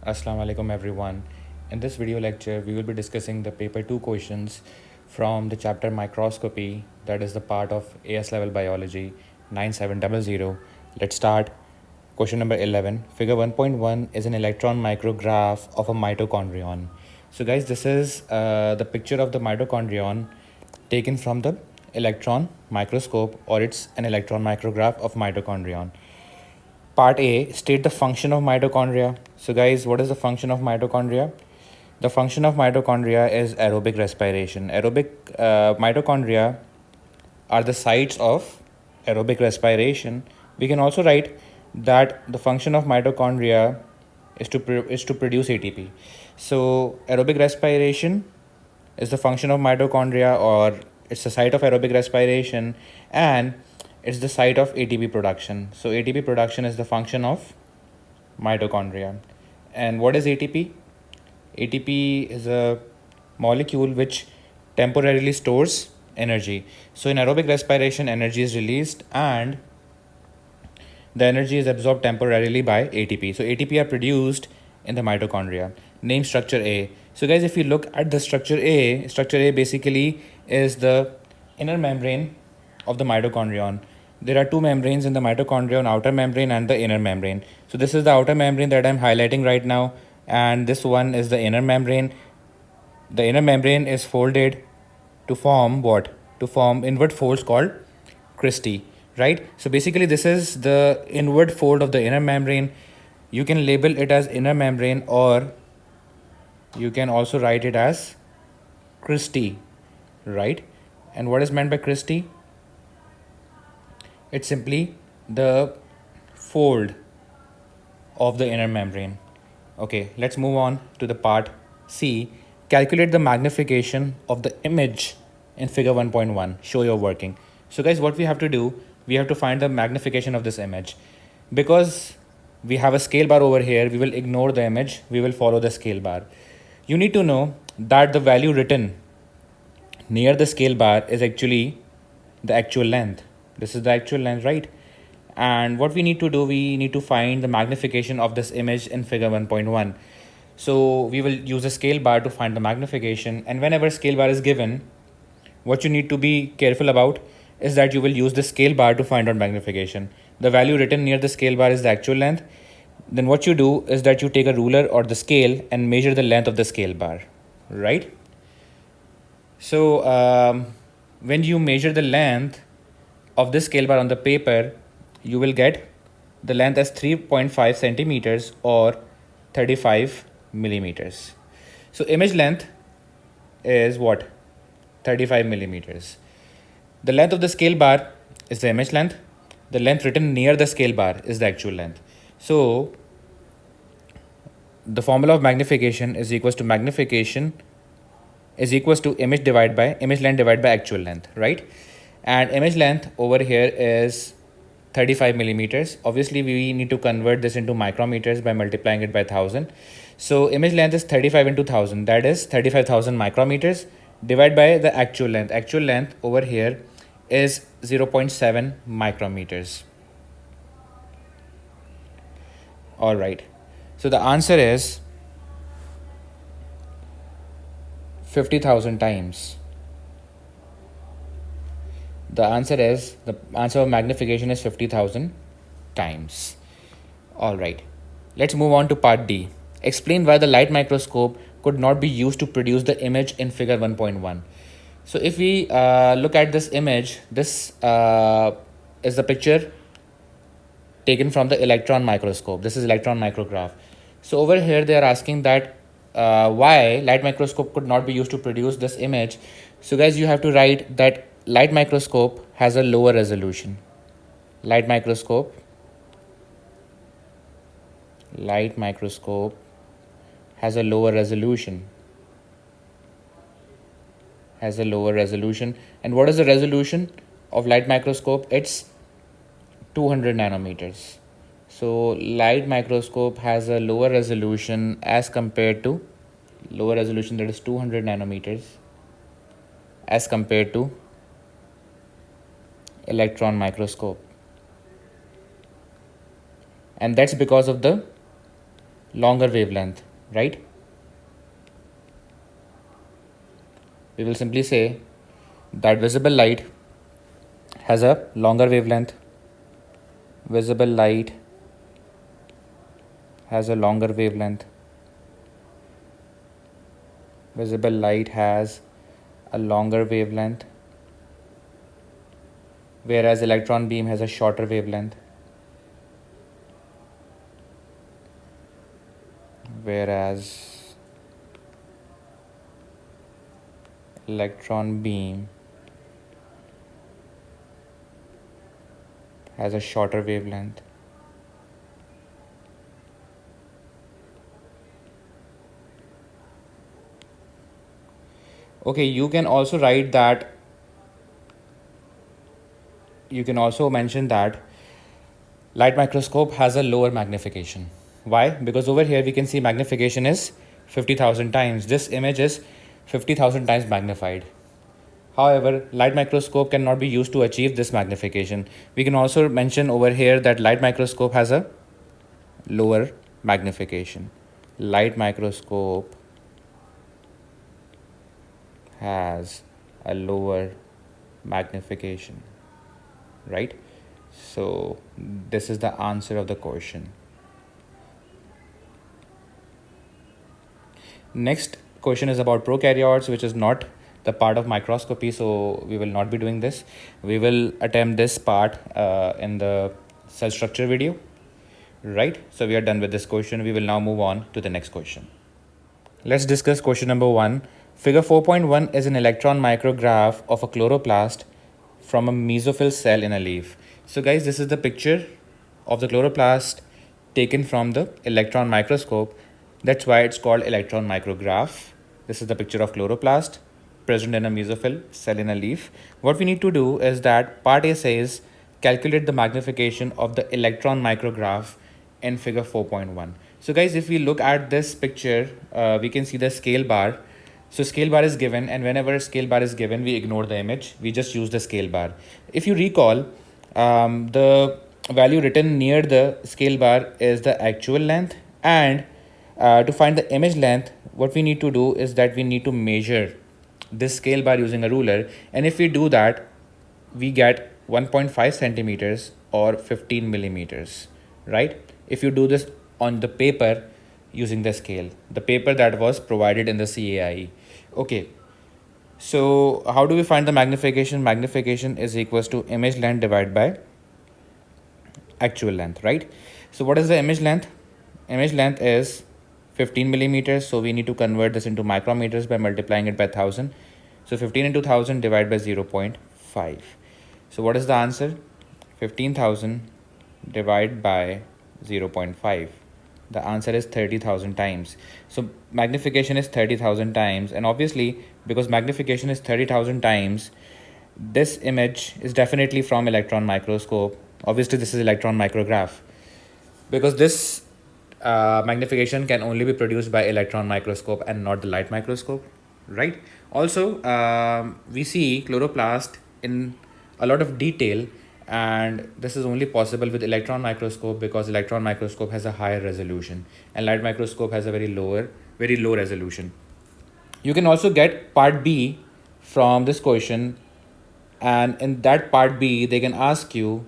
Assalamu alaikum everyone. In this video lecture, we will be discussing the paper 2 questions from the chapter Microscopy, that is the part of AS level biology 9700. Let's start. Question number 11. Figure 1.1 is an electron micrograph of a mitochondrion. So guys, this is the picture of the mitochondrion taken from the electron microscope, or it's an electron micrograph of mitochondrion. Part A, state the function of mitochondria. So guys, what is the function of mitochondria? The function of mitochondria is aerobic respiration. Mitochondria are the sites of aerobic respiration. We can also write that the function of mitochondria is to produce ATP. So aerobic respiration is the function of mitochondria, or it's the site of aerobic respiration, and it's the site of ATP production. So ATP production is the function of mitochondria. And what is ATP? ATP is a molecule which temporarily stores energy. So in aerobic respiration, energy is released and the energy is absorbed temporarily by ATP. So ATP are produced in the mitochondria. Name structure A. So guys, if you look at the structure A basically is the inner membrane of the mitochondrion. There are two membranes in the mitochondrion, outer membrane and the inner membrane. So this is the outer membrane that I'm highlighting right now, and this one is the inner membrane. The inner membrane is folded to form what? To form inward folds called cristae, right? So basically this is the inward fold of the inner membrane. You can label it as inner membrane, or you can also write it as cristae, right? And what is meant by cristae? It's simply the fold of the inner membrane. Okay, let's move on to the part C. Calculate the magnification of the image in figure 1.1. Show your working. So guys, what we have to do, we have to find the magnification of this image. Because we have a scale bar over here, we will ignore the image, we will follow the scale bar. You need to know that the value written near the scale bar is actually the actual length. This is the actual length, right? And what we need to do, we need to find the magnification of this image in figure 1.1. So we will use a scale bar to find the magnification, and whenever scale bar is given, what you need to be careful about is that you will use the scale bar to find out magnification. The value written near the scale bar is the actual length. Then what you do is that you take a ruler or the scale and measure the length of the scale bar, right? So when you measure the length of this scale bar on the paper, you will get the length as 3.5 centimeters or 35 millimeters. So image length is what? 35 millimeters. The length of the scale bar is the image length. The length written near the scale bar is the actual length. So the formula of magnification is equals to image length divided by actual length, right? And image length over here is 35 millimeters. Obviously we need to convert this into micrometers by multiplying it by 1000. So image length is 35 into 1000, that is 35,000 micrometers, divided by the actual length. Actual length over here is 0.7 micrometers. All right, so the answer is 50,000 times. The answer of magnification is 50,000 times. All right, let's move on to part D. Explain why the light microscope could not be used to produce the image in figure 1.1. So if we look at this image, this is the picture taken from the electron microscope. This is electron micrograph. So over here they are asking that why light microscope could not be used to produce this image. So guys, you have to write that light microscope has a lower resolution. Light microscope has a lower resolution. And what is the resolution of light microscope? It's 200 nanometers. So light microscope has a lower resolution as compared to that is 200 nanometers as compared to electron microscope. And that's because of the longer wavelength, right? We will simply say that visible light has a longer wavelength. Visible light has a longer wavelength. Visible light has a longer wavelength, whereas electron beam has a shorter wavelength. Whereas electron beam has a shorter wavelength. Okay, you can also write that, you can also mention that light microscope has a lower magnification. Why? Because over here we can see magnification is 50,000 times. This image is 50,000 times magnified. However, light microscope cannot be used to achieve this magnification. We can also mention over here that light microscope has a lower magnification. Light microscope has a lower magnification, right? So this is the answer of the question. Next question is about prokaryotes, which is not the part of microscopy, so we will not be doing this. We will attempt this part in the cell structure video, right? So we are done with this question. We will now move on to the next question. Let's discuss question number 1. Figure 4.1 is an electron micrograph of a chloroplast from a mesophyll cell in a leaf. So guys, this is the picture of the chloroplast taken from the electron microscope. That's why it's called electron micrograph. This is the picture of chloroplast present in a mesophyll cell in a leaf. What we need to do is that part A says calculate the magnification of the electron micrograph in figure 4.1. So guys, if we look at this picture, we can see the scale bar. So scale bar is given, and whenever scale bar is given, we ignore the image. We just use the scale bar. If you recall, the value written near the scale bar is the actual length, and to find the image length, what we need to do is that we need to measure this scale bar using a ruler, and if we do that, we get 1.5 centimeters or 15 millimeters, right? If you do this on the paper using the scale, the paper that was provided in the CAIE. Okay, so how do we find the magnification? Magnification is equals to image length divided by actual length, right? So what is the image length? Image length is 15 millimeters, so we need to convert this into micrometers by multiplying it by 1000. So 15 into 1000 divided by 0.5. So what is the answer? 15,000 divided by 0.5. The answer is 30,000 times. So magnification is 30,000 times, and obviously because magnification is 30,000 times, this image is definitely from electron microscope. Obviously this is electron micrograph, because this magnification can only be produced by electron microscope and not the light microscope, right? Also, we see chloroplast in a lot of detail, and this is only possible with electron microscope because electron microscope has a higher resolution and light microscope has a very low resolution. You can also get part B from this question, and in that part B they can ask you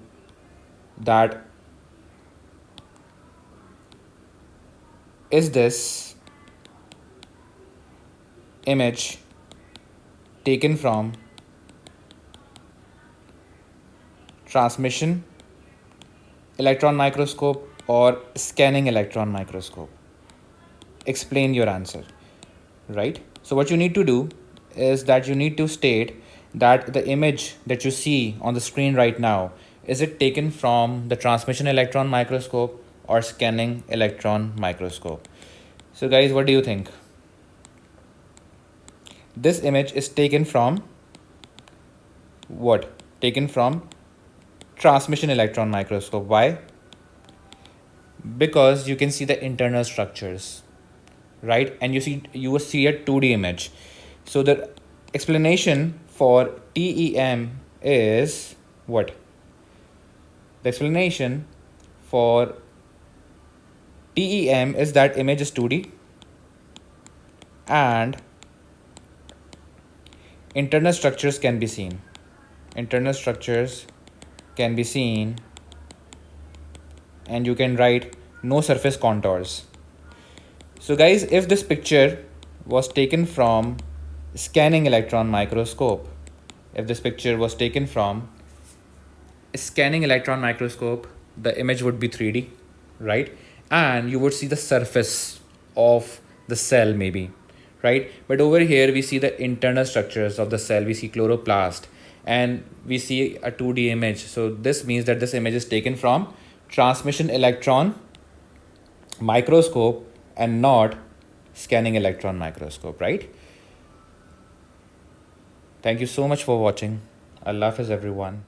that is this image taken from transmission electron microscope or scanning electron microscope? Explain your answer, right? So what you need to do is that you need to state that the image that you see on the screen right now, is it taken from the transmission electron microscope or scanning electron microscope? So guys, what do you think? This image is taken from what? Taken from transmission electron microscope. Why? Because you can see the internal structures, right? And you will see a 2D image. So the explanation for TEM is what? The explanation for TEM is that image is 2D and internal structures can be seen. Internal structures can be seen and you can write no surface contours. So guys, if this picture was taken from scanning electron microscope, if this picture was taken from scanning electron microscope, the image would be 3D, right? And you would see the surface of the cell maybe, right? But over here we see the internal structures of the cell. We see chloroplast and we see a 2D image. So this means that this image is taken from transmission electron microscope and not scanning electron microscope, right? Thank you so much for watching. Allah Hafiz everyone.